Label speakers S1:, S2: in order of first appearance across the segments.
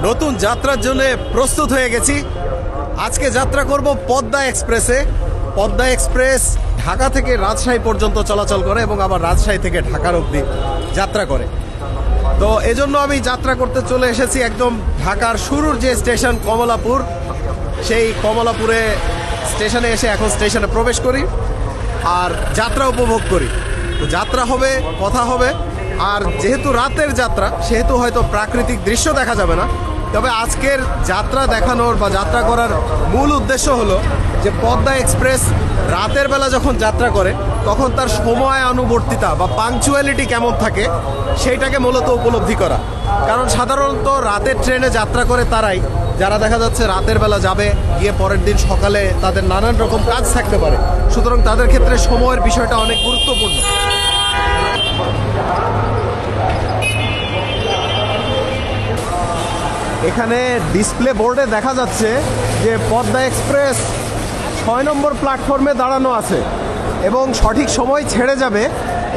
S1: নতুন যাত্রার জন্য প্রস্তুত হয়ে গেছি। আজকে যাত্রা করব পদ্মা এক্সপ্রেসে। পদ্মা এক্সপ্রেস ঢাকা থেকে রাজশাহী পর্যন্ত চলাচল করে এবং আবার রাজশাহী থেকে ঢাকার অবধি যাত্রা করে। তো এজন্য আমি যাত্রা করতে চলে এসেছি একদম ঢাকার শুরুর যে স্টেশন কমলাপুর, সেই কমলাপুরে স্টেশনে এসে এখন স্টেশনে প্রবেশ করি আর যাত্রা উপভোগ করি। তো যাত্রা হবে, কথা হবে। আর যেহেতু রাতের যাত্রা সেহেতু হয়তো প্রাকৃতিক দৃশ্য দেখা যাবে না, তবে আজকের যাত্রা দেখানোর বা যাত্রা করার মূল উদ্দেশ্য হলো যে পদ্মা এক্সপ্রেস রাতের বেলা যখন যাত্রা করে তখন তার সময় অনুবর্তিতা বা পাংচুয়ালিটি কেমন থাকে সেইটাকে মূলত উপলব্ধি করা। কারণ সাধারণত রাতের ট্রেনে যাত্রা করে তারাই যারা দেখা যাচ্ছে রাতের বেলা যাবে, গিয়ে পরের দিন সকালে তাদের নানান রকম কাজ থাকতে পারে, সুতরাং তাদের ক্ষেত্রে সময়ের বিষয়টা অনেক গুরুত্বপূর্ণ। এখানে ডিসপ্লে বোর্ডে দেখা যাচ্ছে যে পদ্মা এক্সপ্রেস ৬ নম্বর প্ল্যাটফর্মে দাঁড়ানো আছে এবং সঠিক সময় ছেড়ে যাবে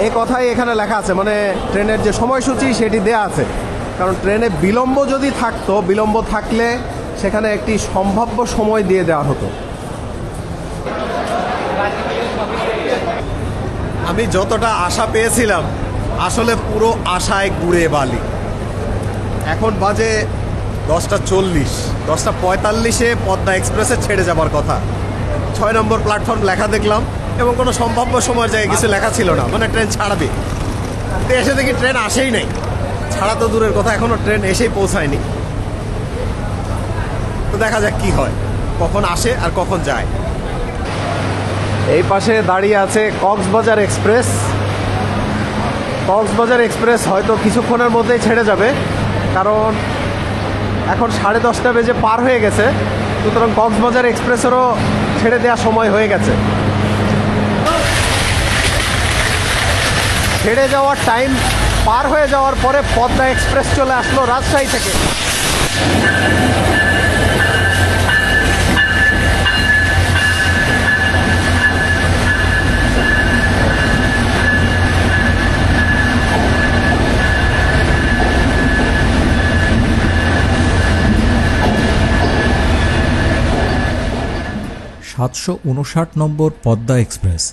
S1: এই কথাই এখানে লেখা আছে। মানে ট্রেনের যে সময়সূচি সেটি দেয়া আছে। কারণ ট্রেনে বিলম্ব যদি থাকতো, বিলম্ব থাকলে সেখানে একটি সম্ভাব্য সময় দিয়ে দেওয়া হতো। আমি যতটা আশা পেয়েছিলাম আসলে পুরো আশায় গুড়ে বালি। এখন বাজে 10:40, 10:45-এ পদ্মা এক্সপ্রেসে ছেড়ে যাবার কথা। ৬ নম্বর প্ল্যাটফর্ম লেখা দেখলাম এবং কোনো সম্ভাব্য সময়ের জায়গায় কিছু লেখা ছিল না, মানে ট্রেন ছাড়বে। তো এসে দেখি ট্রেন আসেই নাই, ছাড়া তো দূরের কথা, এখনও ট্রেন এসেই পৌঁছায়নি। তো দেখা যাক কি হয়, কখন আসে আর কখন যায়। এই পাশে দাঁড়িয়ে আছে কক্সবাজার এক্সপ্রেস। কক্সবাজার এক্সপ্রেস হয়তো কিছুক্ষণের মধ্যেই ছেড়ে যাবে, কারণ এখন 10:30 বেজে পার হয়ে গেছে। সুতরাং কক্সবাজার এক্সপ্রেসেরও ছেড়ে দেওয়ার সময় হয়ে গেছে। ছেড়ে যাওয়ার টাইম পার হয়ে যাওয়ার পরে পদ্মা এক্সপ্রেস চলে আসলো রাজশাহী থেকে।
S2: 759 নম্বর পদ্মা এক্সপ্রেস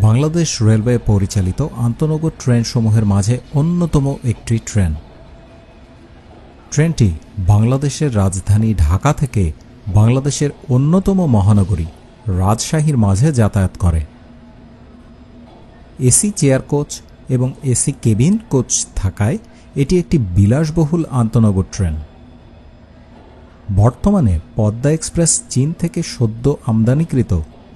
S2: বাংলাদেশ রেলওয়ে পরিচালিত আন্তঃনগর ট্রেনসমূহের মাঝে অন্যতম একটি ট্রেন। ট্রেনটি বাংলাদেশের রাজধানী ঢাকা থেকে বাংলাদেশের অন্যতম মহানগরী রাজশাহীর মাঝে যাতায়াত করে। এসি চেয়ার কোচ এবং এসি কেবিন কোচ থাকায় এটি একটি বিলাসবহুল আন্তঃনগর ট্রেন। বর্তমানে পদ্মা এক্সপ্রেস চীন থেকে সদ্য আমদানিকৃত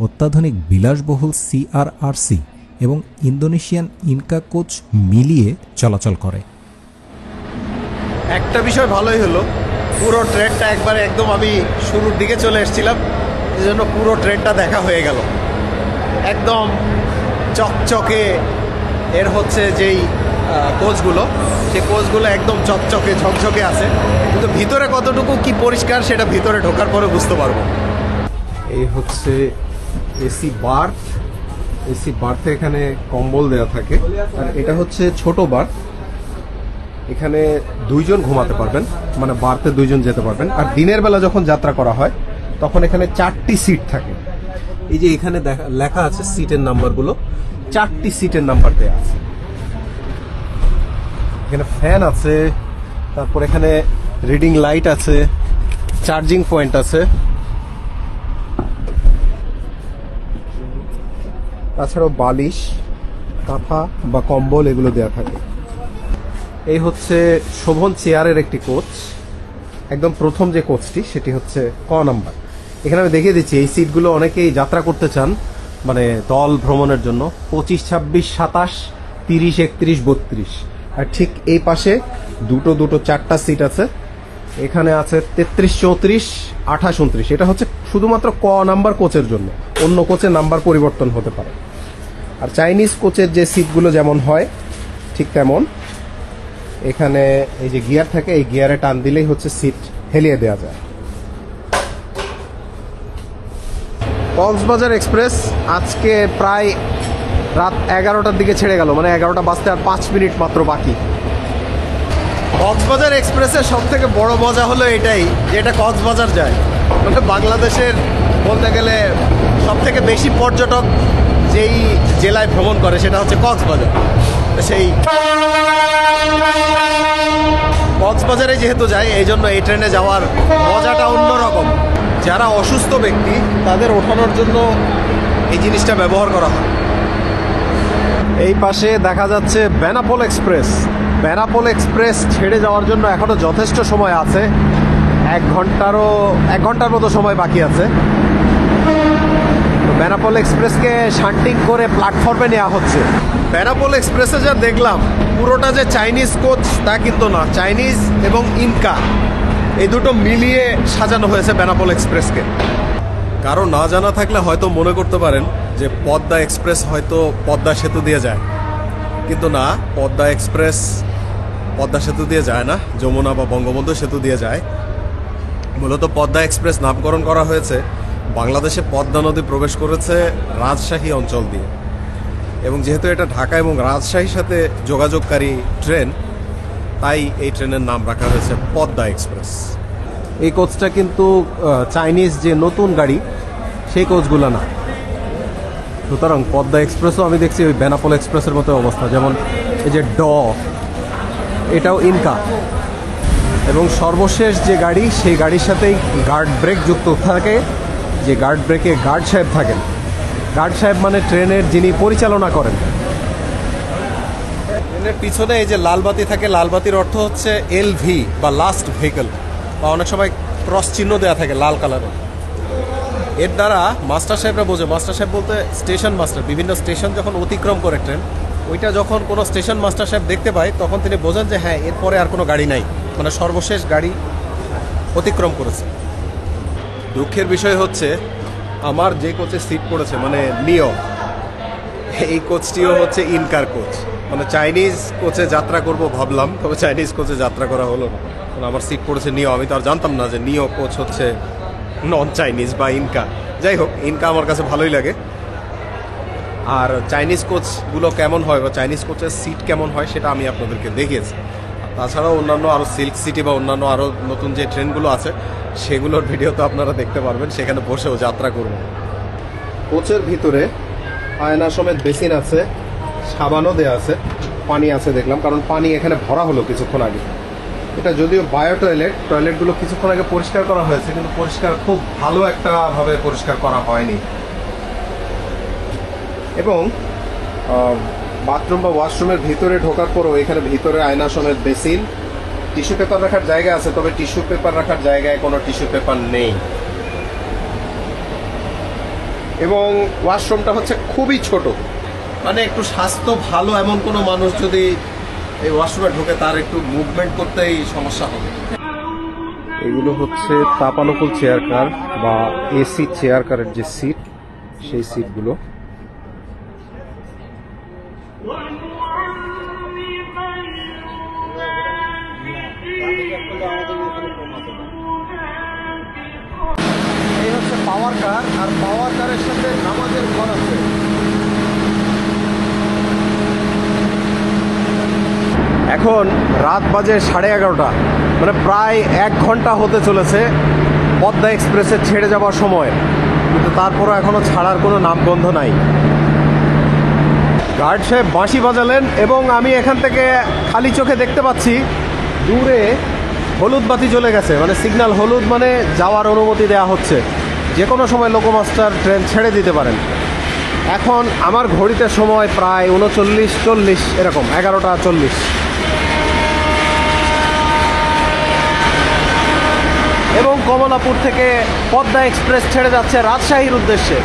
S2: অত্যাধুনিক বিলাসবহুল সিআরআরসি এবং ইন্দোনেশিয়ান ইনকা কোচ মিলিয়ে চলাচল করে।
S1: একটা বিষয় ভালোই হলো, পুরো ট্রেনটা একবারে একদম আমি শুরুর দিকে চলে এসেছিলাম, এজন্য পুরো ট্রেনটা দেখা হয়ে গেল। একদম চকচকে এর হচ্ছে যেই কোচগুলো, সেই কোচগুলো একদম চকচকে ঝকঝকে আছে, কিন্তু ভিতরে কতটুকু কি পরিষ্কার সেটা ভিতরে ঢোকার পরে বুঝতে পারবো। এই হচ্ছে এসি বার্থ। এসি বার্থে এখানে কম্বল দেওয়া থাকে, আর এটা হচ্ছে ছোট বার্থ। এখানে 2 জন ঘুমাতে পারবেন, মানে বার্থে 2 জন যেতে পারবেন। আর দিনের বেলা যখন যাত্রা করা হয় তখন এখানে 4টি সিট থাকে। এই যে এখানে লেখা আছে সিটের নাম্বারগুলো, 4টি সিটের নাম্বার দেওয়া আছে। এখানে ফ্যান আছে, তারপর এখানে রিডিং লাইট আছে, চার্জিং পয়েন্ট আছে, তাছাড়াও বালিশ, কাঁথা বা কম্বল এগুলো দেওয়া থাকে। এই হচ্ছে শোভন চেয়ারের একটি কোচ। একদম প্রথম যে কোচটি সেটি হচ্ছে ক নাম্বার। এখানে আমি দেখিয়ে দিচ্ছি, এই সিটগুলো অনেকেই যাত্রা করতে চান মানে দল ভ্রমণের জন্য। 25, 26, 27, 30, 31, 32। আর ঠিক এই পাশে দুটো 4টা সিট আছে। এখানে আছে 33, 34, 28, 29। এটা হচ্ছে শুধুমাত্র ক নাম্বার কোচের জন্য, অন্য কোচের নাম্বার পরিবর্তন হতে পারে। আর চাইনিজ কোচের যে সিটগুলো যেমন হয় ঠিক তেমন এখানে এই যে গিয়ার থাকে, এই গিয়ারে টান দিলেই হচ্ছে সিট হেলিয়ে দেওয়া যায়। কক্সবাজার এক্সপ্রেস আজকে প্রায় রাত 11টার দিকে ছেড়ে গেল, মানে 11টা বাজতে আর 5 মিনিট মাত্র বাকি। কক্সবাজার এক্সপ্রেসের সব থেকে বড় মজা হলো এটাই যে এটা কক্সবাজার যায়, মানে বাংলাদেশের বলতে গেলে সব থেকে বেশি পর্যটক যেই জেলায় ভ্রমণ করে সেটা হচ্ছে কক্সবাজার। সেই কক্সবাজারে যেহেতু যায় এই জন্য এই ট্রেনে যাওয়ার মজাটা অন্যরকম। যারা অসুস্থ ব্যক্তি তাদের ওঠানোর জন্য এই জিনিসটা ব্যবহার করা হয়। এই পাশে দেখা যাচ্ছে বেনাপোল এক্সপ্রেস। বেনাপোল এক্সপ্রেস ছেড়ে যাওয়ার জন্য এখনো যথেষ্ট সময় আছে, 1 ঘন্টার মতো সময় বাকি আছে। বেনাপোল এক্সপ্রেসকে শান্টিং করে প্ল্যাটফর্মে নেওয়া হচ্ছে। বেনাপোল এক্সপ্রেসে যা দেখলাম পুরোটা যে চাইনিজ কোচ তা কিন্তু না, চাইনিজ এবং ইনকা এই দুটো মিলিয়ে সাজানো হয়েছে বেনাপোল এক্সপ্রেসকে। কারো না জানা থাকলে হয়তো মনে করতে পারেন যে পদ্মা এক্সপ্রেস হয়তো পদ্মা সেতু দিয়ে যায়, কিন্তু না, পদ্মা এক্সপ্রেস পদ্মা সেতু দিয়ে যায় না, যমুনা বা বঙ্গবন্ধু সেতু দিয়ে যায়। মূলত পদ্মা এক্সপ্রেস নামকরণ করা হয়েছে বাংলাদেশে পদ্মা নদী প্রবেশ করেছে রাজশাহী অঞ্চল দিয়ে, এবং যেহেতু এটা ঢাকা এবং রাজশাহীর সাথে যোগাযোগকারী ট্রেন, তাই এই ট্রেনের নাম রাখা হয়েছে পদ্মা এক্সপ্রেস। এই কোচটা কিন্তু চাইনিজ যে নতুন গাড়ি সেই কোচগুলো না, সুতরাং পদ্মা এক্সপ্রেসও আমি দেখছি ওই বেনাপোল এক্সপ্রেসের মতো অবস্থা। যেমন এই যে এটাও ইনকা, এবং সর্বশেষ যে গাড়ি সেই গাড়ির সাথেই গার্ড ব্রেক যুক্ত থাকে, যে গার্ড ব্রেকে গার্ড সাহেব থাকেন। গার্ড সাহেব মানে ট্রেনের যিনি পরিচালনা করেন। ট্রেনের পিছনে এই যে লাল বাতি থাকে, লাল বাতির অর্থ হচ্ছে LV বা লাস্ট ভেহিকল, বা অনেক সময় ক্রস চিহ্ন দেওয়া থাকে লাল কালারের। এর দ্বারা মাস্টার সাহেবরা বোঝে, মাস্টার সাহেব বলতে স্টেশন মাস্টার, বিভিন্ন স্টেশন যখন অতিক্রম করে ট্রেন, ওইটা যখন কোনো স্টেশন মাস্টার সাহেব দেখতে পায় তখন তিনি বোঝেন যে হ্যাঁ এরপরে আর কোনো গাড়ি নাই, মানে সর্বশেষ গাড়ি অতিক্রম করেছে। দুঃখের বিষয় হচ্ছে আমার যে কোচে সিট পড়েছে মানে নিও, এই কোচটিও হচ্ছে ইনকার কোচ। মানে চাইনিজ কোচে যাত্রা করব ভাবলাম, তবে চাইনিজ কোচে যাত্রা করা হলো না, কারণ আমার সিট পড়েছে নিও। আমি তো আর জানতাম না যে নিও কোচ হচ্ছে নন চাইনিজ বা ইনকা। যাই হোক, ইনকা আমার কাছে ভালোই লাগে। আর চাইনিজ কোচগুলো কেমন হয় বা চাইনিজ কোচের সিট কেমন হয় সেটা আমি আপনাদেরকে দেখিয়েছি। তাছাড়াও অন্যান্য আরও সিল্ক সিটি বা অন্যান্য আরও নতুন যে ট্রেনগুলো আছে সেগুলোর ভিডিও তো আপনারা দেখতে পারবেন, সেখানে বসেও যাত্রা করবেন। কোচের ভিতরে আয়না সমেত বেসিন আছে, সাবানও দেওয়া আছে, পানি আছে দেখলাম, কারণ পানি এখানে ভরা হলো কিছুক্ষণ আগে। এটা যদিও বায়ো টয়লেট, টয়লেটগুলো কিছুক্ষণ আগে পরিষ্কার করা হয়েছে, কিন্তু পরিষ্কার খুব ভালো একটা ভাবে পরিষ্কার করা হয়নি। এবং বাথরুম বা ওয়াশরুমের ভিতরে ঢোকার পরও এখানে ভিতরে আয়না সমেত বেসিন, টিস্যু পেপার রাখার জায়গা আছে, তবে টিস্যু পেপার রাখার জায়গায় কোনো টিস্যু পেপার নেই। এবং ওয়াশরুমটা হচ্ছে খুবই ছোট, মানে একটু স্বাস্থ্য ভালো এমন কোনো মানুষ যদি এই ওয়াশরুমে ঢোকে তার একটু মুভমেন্ট করতেই সমস্যা হবে। এগুলো হচ্ছে তাপানুকূল চেয়ার কার বা এসি চেয়ার কারের যে সিট, সেই সিটগুলো। এই হচ্ছে পাওয়ার কার, আর পাওয়ার কারের সাথে নামাজের ঘর আছে। এখন রাত বাজে 11:30, মানে প্রায় 1 ঘন্টা হতে চলেছে পদ্মা এক্সপ্রেসে ছেড়ে যাওয়ার সময়, কিন্তু তারপরও এখনো ছাড়ার কোনো নামগন্ধ নাই। গার্ড সাহেব বাঁশি বাজালেন এবং আমি এখান থেকে খালি চোখে দেখতে পাচ্ছি দূরে হলুদ বাতি জ্বলে গেছে, মানে সিগন্যাল হলুদ, মানে যাওয়ার অনুমতি দেওয়া হচ্ছে, যে কোনো সময় লোকোমাস্টার ট্রেন ছেড়ে দিতে পারেন। এখন আমার ঘড়িতে সময় প্রায় 39:40 এরকম, 11:40। এবং কমলাপুর থেকে পদ্মা এক্সপ্রেস ছেড়ে যাচ্ছে রাজশাহীর উদ্দেশ্যে।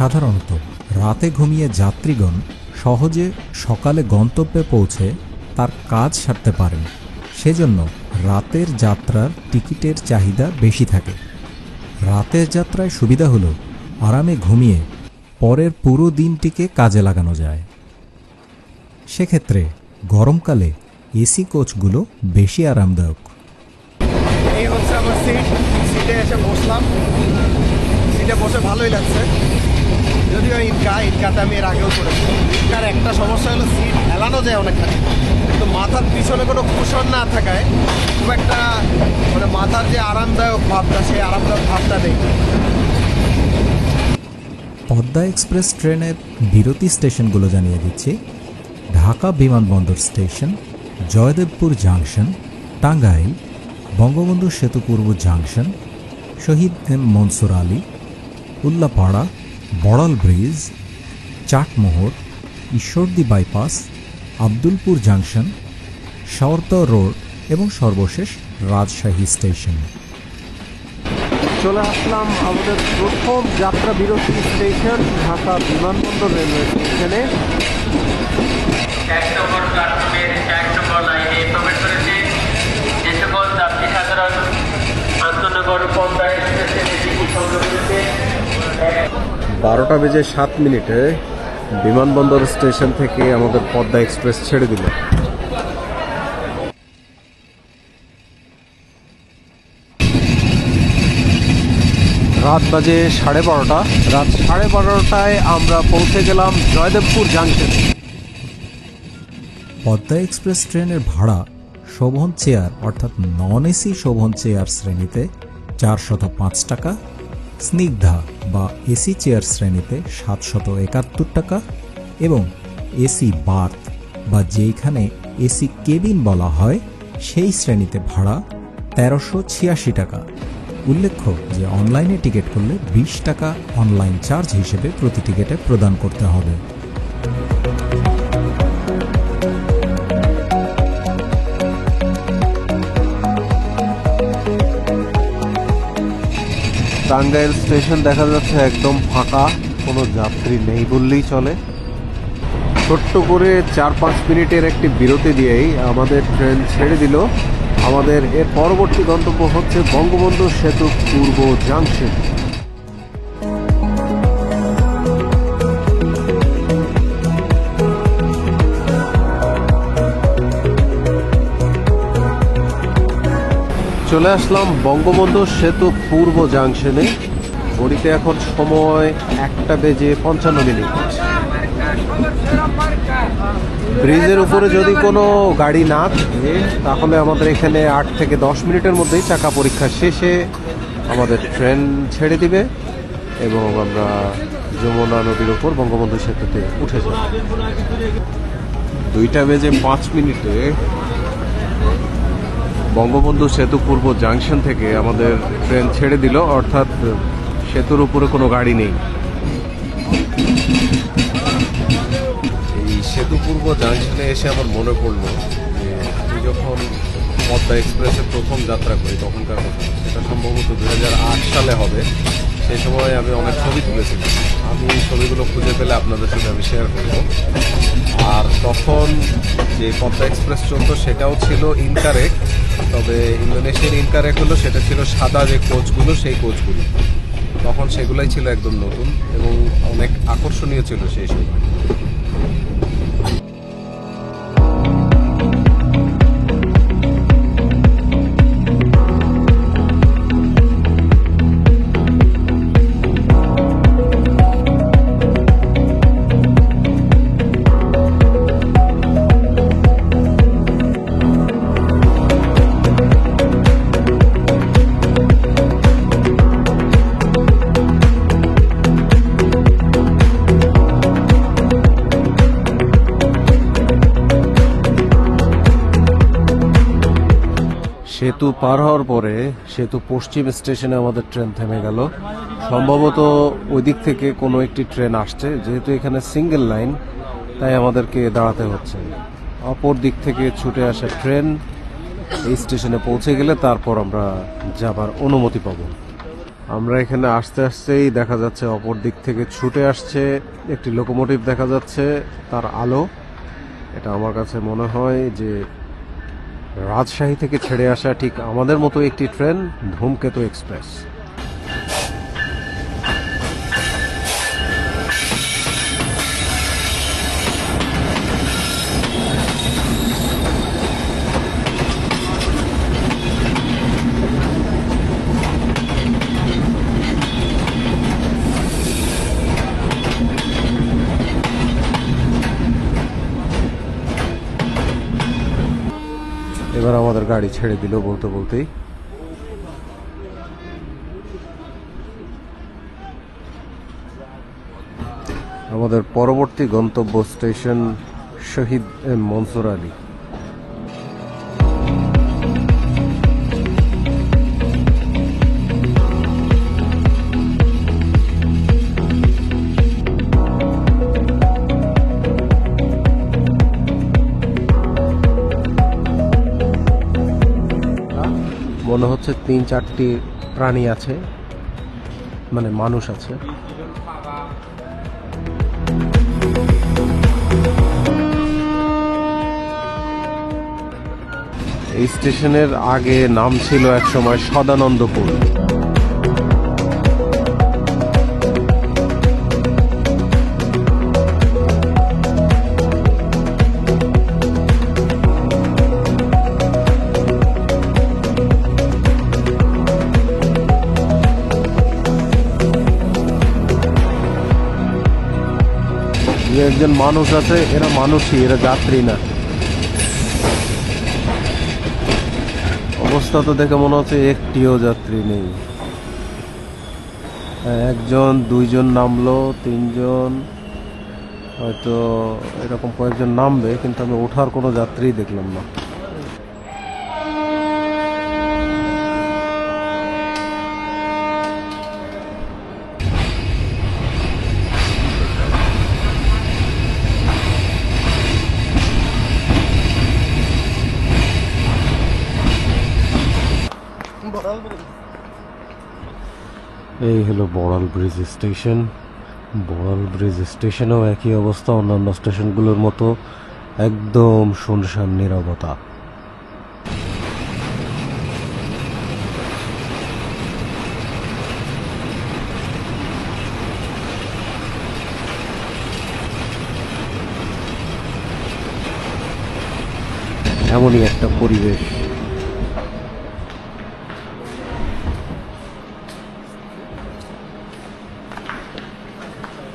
S2: সাধারণত রাতে ঘুমিয়ে যাত্রীগণ সহজে সকালে গন্তব্যে পৌঁছে তার কাজ সারতে পারেন, সেজন্য রাতের যাত্রার টিকিটের চাহিদা বেশি থাকে। রাতের যাত্রায় সুবিধা হলো আরামে ঘুমিয়ে পরের পুরো দিনটিকে কাজে লাগানো যায়। সেক্ষেত্রে গরমকালে এসি কোচগুলো বেশি আরামদায়ক।
S1: এই হচ্ছে আমার সিটে এসে বসলাম। সিটে বসে ভালোই লাগছে, যদিও ইনকাতে আমি এর আগেও করেছি। ইনকার একটা সমস্যা হলো সিট হেলানো যায় অনেকখানি, কিন্তু মাথার পিছনে কোনো কুশন না থাকায় খুব একটা মানে মাথার যে আরামদায়ক ভাবটা, সেই আরামদায়ক ভাবটা নেই।
S2: পদ্মা এক্সপ্রেস ট্রেনের বিরতি স্টেশনগুলো জানিয়ে দিচ্ছি: ঢাকা বিমানবন্দর স্টেশন, জয়দেবপুর জাংশন, টাঙ্গাইল, বঙ্গবন্ধু সেতু পূর্ব junction, Shahid M Monsur Ali, Ullapara, Boral bridge, Chatmohar, Ishwardi bypass, Abdulpur junction, Sardah road এবং সর্বশেষ রাজশাহী স্টেশন।
S1: চলে আসলাম আমাদের প্রথম যাত্রা বিরতি স্টেশন ঢাকা বিমানবন্দর রেলওয়ে স্টেশনে।
S3: 1 নম্বর প্ল্যাটফর্মের 1 নম্বর লাইনে প্রবেশ করেছে যে সকল যাত্রী সাধারণ আন্তনগর পদ্মা এক্সপ্রেসের টিকিট সংগ্রহ করেছে।
S1: 12:07 বিমানবন্দর স্টেশন থেকে আমাদের পদ্মা এক্সপ্রেস ছেড়ে দিল। রাত বাজে 12:30। রাত 12:30টায় আমরা পৌঁছে গেলাম জয়দেবপুর জাংশন।
S2: পদ্মা এক্সপ্রেস ট্রেনের ভাড়া শোভন চেয়ার অর্থাৎ নন এসি শোভন চেয়ার শ্রেণীতে 405 টাকা, স্নিগ্ধা বা এসি চেয়ার শ্রেণীতে 771 টাকা এবং এসি বার্থ বা যেখানে এসি কেবিন বলা হয় সেই শ্রেণীতে ভাড়া 1386 টাকা। উল্লেখ্য যে অনলাইনে টিকিট করলে 20 টাকা অনলাইন চার্জ হিসেবে প্রতি টিকিটে প্রদান করতে হবে।
S1: টাঙ্গাইল স্টেশন দেখা যাচ্ছে একদম ফাঁকা, কোনো যাত্রী নেই বললেই চলে। ছোট্ট করে 4-5 মিনিটের একটি বিরতি দিয়েই আমাদের ট্রেন ছেড়ে দিল। আমাদের এর পরবর্তী গন্তব্য হচ্ছে বঙ্গবন্ধু সেতু পূর্ব জাংশন। চলে আসলাম বঙ্গবন্ধু সেতু পূর্ব জাংশনে। ঘড়িতে এখন সময় 1:55। ব্রিজের উপরে যদি কোনো গাড়ি না থাকে তাহলে আমাদের এখানে 8 থেকে 10 মিনিটের মধ্যেই চাকা পরীক্ষা শেষে আমাদের ট্রেন ছেড়ে দিবে এবং আমরা যমুনা নদীর উপর বঙ্গবন্ধু সেতুতে উঠে যাব। 2:05 বঙ্গবন্ধু সেতু পূর্ব জাংশন থেকে আমাদের ট্রেন ছেড়ে দিল, অর্থাৎ সেতুর উপরে কোনো গাড়ি নেই। এই সেতু পূর্ব জাংশনে এসে আমার মনে পড়লো যে আমি যখন পদ্মা এক্সপ্রেসে প্রথম যাত্রা করি তখনকার কথা, সেটা সম্ভবত 2008 সালে হবে। সেই সময় আমি অনেক ছবি তুলেছিলাম। আমি ছবিগুলো খুঁজে পেলে আপনাদের সাথে আমি শেয়ার করব। আর তখন যে পদ্মা এক্সপ্রেস চলতো সেটাও ছিল ইনকারেক্ট, তবে ইন্দোনেশিয়ান ইনকারেক্ট হলো সেটা ছিল সাদা যে কোচগুলো, সেই কোচগুলো তখন সেগুলোই ছিল একদম নতুন এবং অনেক আকর্ষণীয় ছিল সেই সময়। সেতু পার হওয়ার পরে সেতু পশ্চিম স্টেশনে আমাদের ট্রেন থেমে গেল। সম্ভবত ওই দিক থেকে কোনো একটি ট্রেন আসছে, যেহেতু এখানে সিঙ্গেল লাইন তাই আমাদেরকে দাঁড়াতে হচ্ছে। অপর দিক থেকে ছুটে আসা ট্রেন এই স্টেশনে পৌঁছে গেলে তারপর আমরা যাবার অনুমতি পাব। আমরা এখানে আসতে আসতেই দেখা যাচ্ছে অপর দিক থেকে ছুটে আসছে একটি লোকোমোটিভ দেখা যাচ্ছে, তার আলো। এটা আমার কাছে মনে হয় যে রাজশাহী থেকে ছেড়ে আসা ঠিক আমাদের মতো একটি ট্রেন, ধূমকেতু এক্সপ্রেস। এবার আমাদের গাড়ি ছেড়ে দিল বলতে বলতেই। আমাদের পরবর্তী গন্তব্য স্টেশন শহীদ এম মনসুর আলী। মনে হচ্ছে 3-4টি প্রাণী আছে, মানে মানুষ আছে। এই স্টেশনের আগে নাম ছিল একসময় সদানন্দপুর। একজন মানুষ আছে, এরা মানুষই, এরা যাত্রী না। অবস্থা তো দেখে মনে হচ্ছে একটিও যাত্রী নেই। একজন, দুইজন নামলো, তিনজন, হয়তো এরকম কয়েকজন নামবে, কিন্তু আমি ওঠার কোনো যাত্রী দেখলাম না। এই হলো Boral bridge station. Boral bridge স্টেশনেও একই অবস্থা, অন্যান্য স্টেশনগুলোর মতো একদম শুনশান নীরবতা। এমনই একটা পরিবেশ।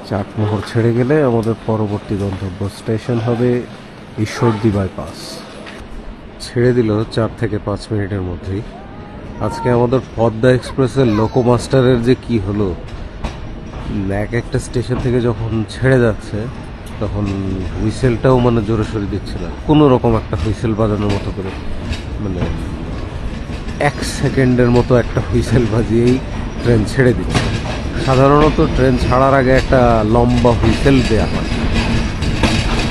S1: চাটমোহর ছেড়ে গেলে আমাদের পরবর্তী গন্তব্য স্টেশন হবে ঈশ্বরদী বাইপাস। ছেড়ে দিল 4 থেকে 5 মিনিটের মধ্যেই। আজকে আমাদের পদ্মা এক্সপ্রেসের লোকোমাস্টারের যে কি হলো, এক একটা স্টেশন থেকে যখন ছেড়ে যাচ্ছে তখন হুইসেলটাও মানে জোরে সরে দিচ্ছে না, কোনো রকম একটা হুইসেল বাজানোর মতো করে, মানে 1 সেকেন্ডের মতো একটা হুইসেল বাজিয়েই ট্রেন ছেড়ে দিচ্ছে। সাধারণত ট্রেন ছাড়ার আগে একটা লম্বা হুইসেল দেওয়া হয়,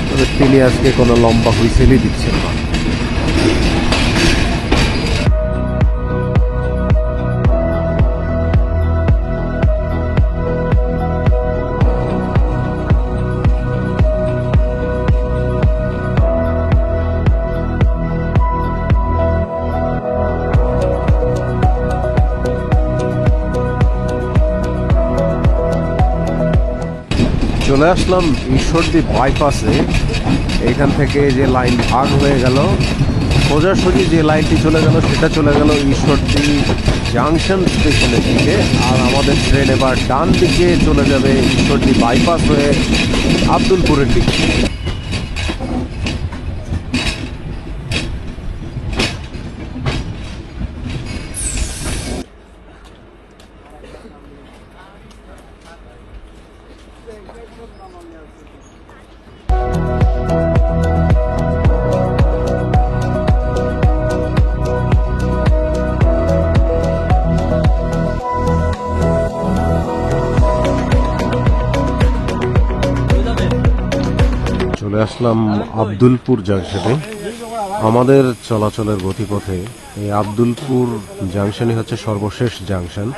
S1: তবে তিনি আজকে কোনো লম্বা হুইসেলই দিচ্ছেন না। চলে আসলাম ঈশ্বরদী বাইপাসে। এখান থেকে যে লাইন ভাগ হয়ে গেল, সোজাসুজি যে লাইনটি চলে গেল সেটা চলে গেল ঈশ্বরদী জাংশন স্টেশনের দিকে, আর আমাদের ট্রেন এবার ডান দিকে চলে যাবে ঈশ্বরদী বাইপাস হয়ে আব্দুলপুরের দিকে। চলে আসলাম আব্দুলপুর জাংশনে। আমাদের চলাচলের গতিপথে এই আব্দুলপুর জাংশনই হচ্ছে সর্বশেষ জাংশন।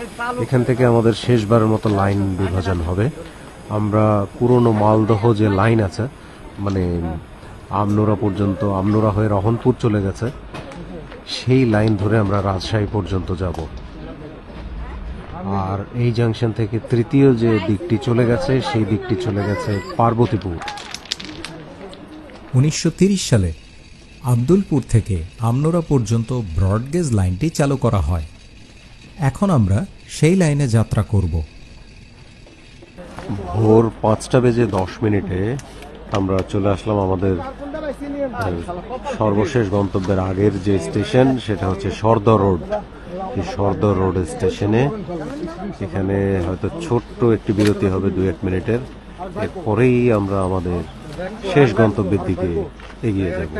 S1: এখান থেকে আমাদের শেষবারের মতো লাইন বিভাজন হবে। আমরা পুরনো মালদহ যে লাইন আছে, মানে আমনোরা পর্যন্ত, আমনোরা হয়ে রহনপুর চলে গেছে, সেই লাইন ধরে আমরা রাজশাহী পর্যন্ত যাব। আর এই জাংশন থেকে তৃতীয় যে দিকটি চলে গেছে, সেই দিকটি চলে গেছে পার্বতীপুর।
S2: 1930 সালে আব্দুলপুর থেকে আমনোরা পর্যন্ত ব্রডগেজ লাইনটি চালু করা হয়। এখন আমরা সেই লাইনে যাত্রা করব।
S1: ভোর 5:10 আমরা চলে আসলাম আমাদের সর্বশেষ গন্তব্যের আগের যে স্টেশন, সেটা হচ্ছে সর্দার রোড। এই সর্দার রোড স্টেশনে এখানে হয়তো ছোট্ট একটি বিরতি হবে 2-1 মিনিটের। এরপরেই আমরা আমাদের শেষ গন্তব্যের দিকে এগিয়ে যাব।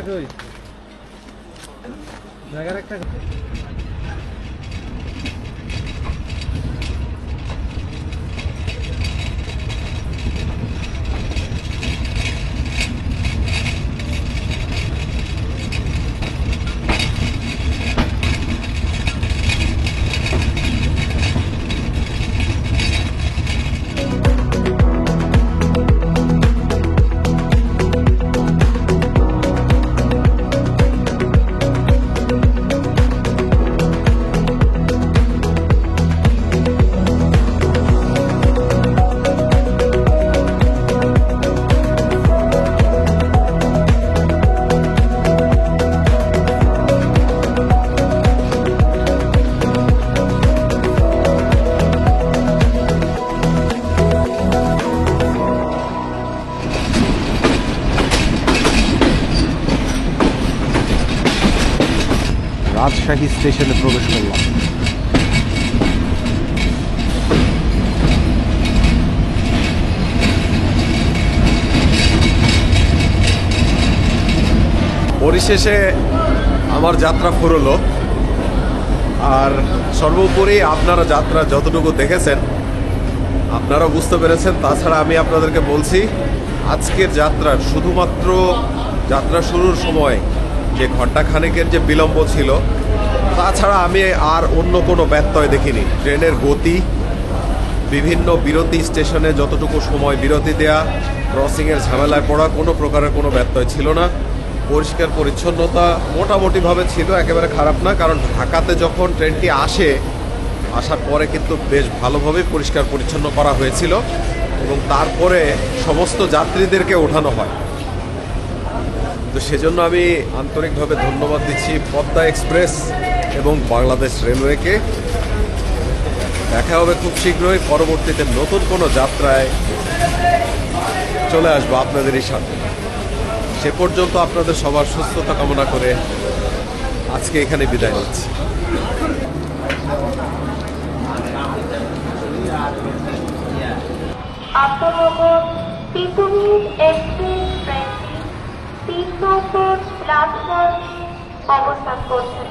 S1: রাজশাহী স্টেশনে প্রবেশ করলাম। পরিশেষে আমার যাত্রা ফুরলো। আর সর্বোপরি আপনারা যাত্রা যতটুকু দেখেছেন আপনারা বুঝতে পেরেছেন। তাছাড়া আমি আপনাদেরকে বলছি, আজকের যাত্রার শুধুমাত্র যাত্রা শুরুর সময় যে ঘণ্টাখানেকের যে বিলম্ব ছিল, তাছাড়া আমি আর অন্য কোনো ব্যত্যয় দেখিনি। ট্রেনের গতি, বিভিন্ন বিরতি স্টেশনে যতটুকু সময় বিরতি দেয়া, ক্রসিংয়ের ঝামেলায় পড়া, কোনো প্রকারের কোনো ব্যত্যয় ছিল না। পরিষ্কার পরিচ্ছন্নতা মোটামুটিভাবে ছিল, একেবারে খারাপ না। কারণ ঢাকাতে যখন ট্রেনটি আসার পরে কিন্তু বেশ ভালোভাবে পরিষ্কার পরিচ্ছন্ন করা হয়েছিল এবং তারপরে সমস্ত যাত্রীদেরকে ওঠানো হয়। তো সেজন্য আমি আন্তরিকভাবে ধন্যবাদ দিচ্ছি পদ্মা এক্সপ্রেস এবং বাংলাদেশ রেলওয়েকে। দেখা হবে খুব শীঘ্রই পরবর্তীতে নতুন কোনো যাত্রায় চলে আসবো আপনাদেরই সাথে। সে পর্যন্ত আপনাদের সবার সুস্থতা কামনা করে আজকে এখানে বিদায় নিচ্ছি।
S4: অবস্থান করছেন।